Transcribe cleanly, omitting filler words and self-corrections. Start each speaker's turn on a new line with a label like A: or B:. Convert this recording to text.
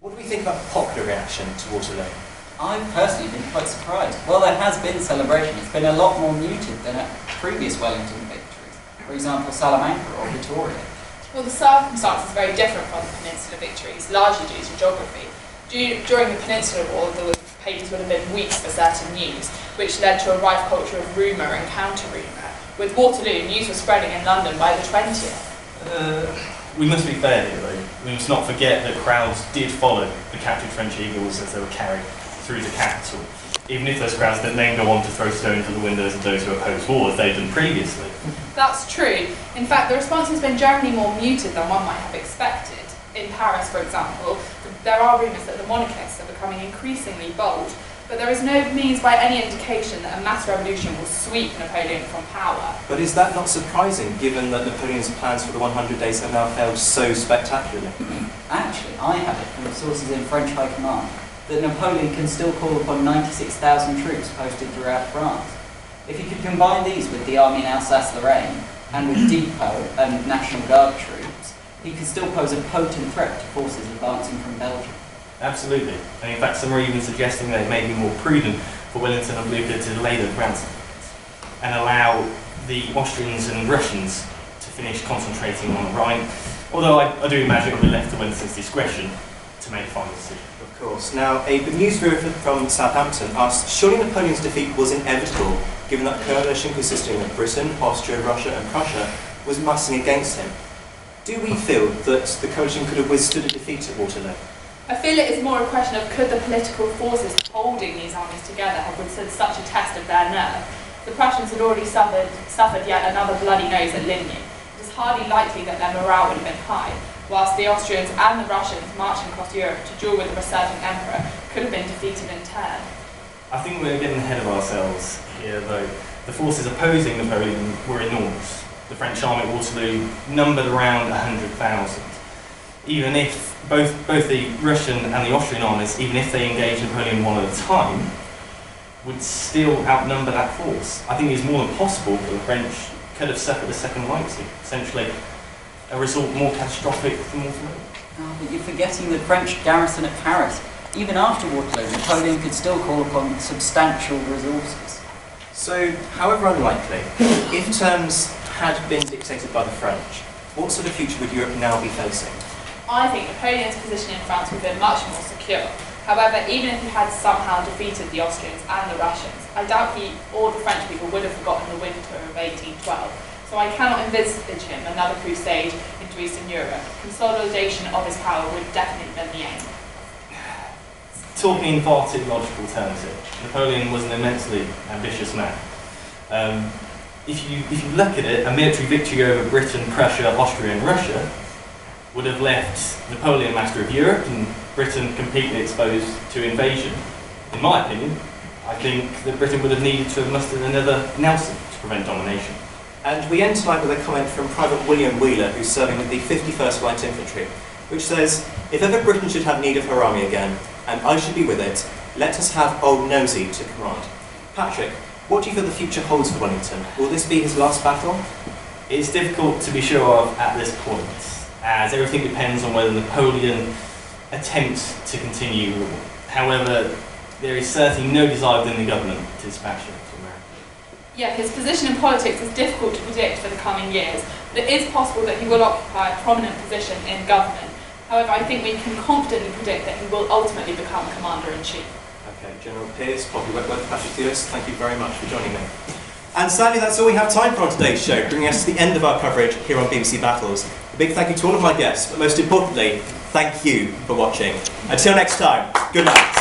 A: What do we think about the popular reaction to Waterloo?
B: I've personally been quite surprised. While there has been celebration, it's been a lot more muted than at previous Wellington victories. For example, Salamanca or Victoria.
C: Well, the circumstances are very different from the Peninsular victories, largely due to geography. During the Peninsular War, the papers would have been weeks for certain news, which led to a rife culture of rumour and counter-rumour. With Waterloo, news was spreading in London by the 20th.
D: We must be fair here, though. We must not forget that crowds did follow the captured French eagles as they were carried through the capital, even if those crowds didn't then go on to throw stones at the windows of those who opposed war, as they'd done previously.
C: That's true. In fact, the response has been generally more muted than one might have expected. In Paris, for example, there are rumours that the monarchists are becoming increasingly bold, but there is no means by any indication that a mass revolution will sweep Napoleon from power.
A: But is that not surprising, given that Napoleon's plans for the 100 days have now failed so spectacularly?
B: Actually, I have it from sources in French High Command that Napoleon can still call upon 96,000 troops posted throughout France. If he could combine these with the army in Alsace-Lorraine and with depot and National Guard troops, he could still pose a potent threat to forces advancing from Belgium.
D: Absolutely. And in fact, some are even suggesting that it may be more prudent for Wellington and Blucher to delay the advance and allow the Austrians and Russians to finish concentrating on the Rhine, although I do imagine it will be left to Wellington's discretion to make a final decision.
A: Of course. Now, a news viewer from Southampton asked, surely Napoleon's defeat was inevitable, given that coalition consisting of Britain, Austria, Russia and Prussia was massing against him. Do we feel that the coalition could have withstood a defeat at Waterloo?
C: I feel it is more a question of could the political forces holding these armies together have withstood such a test of their nerve. The Prussians had already suffered yet another bloody nose at Ligny. It is hardly likely that their morale would have been high, whilst the Austrians and the Russians marching across Europe to duel with the resurgent emperor could have been defeated in turn.
D: I think we're getting ahead of ourselves here, though. The forces opposing Napoleon were enormous. The French army at Waterloo numbered around 100,000. Even if both the Russian and the Austrian armies, even if they engaged Napoleon one at a time, would still outnumber that force. I think it's more than possible that the French could have suffered a second Leipzig, essentially a result more catastrophic than Waterloo.
B: Oh, but you're forgetting the French garrison at Paris. Even after Waterloo, Napoleon could still call upon substantial resources.
A: So, however unlikely, if terms had been dictated by the French, what sort of future would Europe now be facing?
C: I think Napoleon's position in France would have been much more secure. However, even if he had somehow defeated the Austrians and the Russians, I doubt he or the French people would have forgotten the winter of 1812. So I cannot envisage him another crusade into Eastern Europe. Consolidation of his power would definitely be the aim.
D: Talking in far too logical terms here, Napoleon was an immensely ambitious man. If you look at it, a military victory over Britain, Prussia, Austria and Russia would have left Napoleon master of Europe and Britain completely exposed to invasion. In my opinion, I think that Britain would have needed to have mustered another Nelson to prevent domination.
A: And we end tonight with a comment from Private William Wheeler, who's serving with the 51st Light Infantry, which says, if ever Britain should have need of her army again, and I should be with it, let us have Old Nosey to command. Patrick, what do you feel the future holds for Wellington? Will this be his last battle?
D: It's difficult to be sure of at this point, as everything depends on whether Napoleon attempts to continue rule. However, there is certainly no desire within the government to dispatch him to America.
C: Yeah, his position in politics is difficult to predict for the coming years, but it is possible that he will occupy a prominent position in government. However, I think we can confidently predict that he will ultimately become Commander-in-Chief.
A: Okay, General Pearce, Poppy Wentworth, Patrick Thewlis, thank you very much for joining me. And sadly, that's all we have time for on today's show, bringing us to the end of our coverage here on BBC Battles. A big thank you to all of my guests, but most importantly, thank you for watching. Until next time, good night.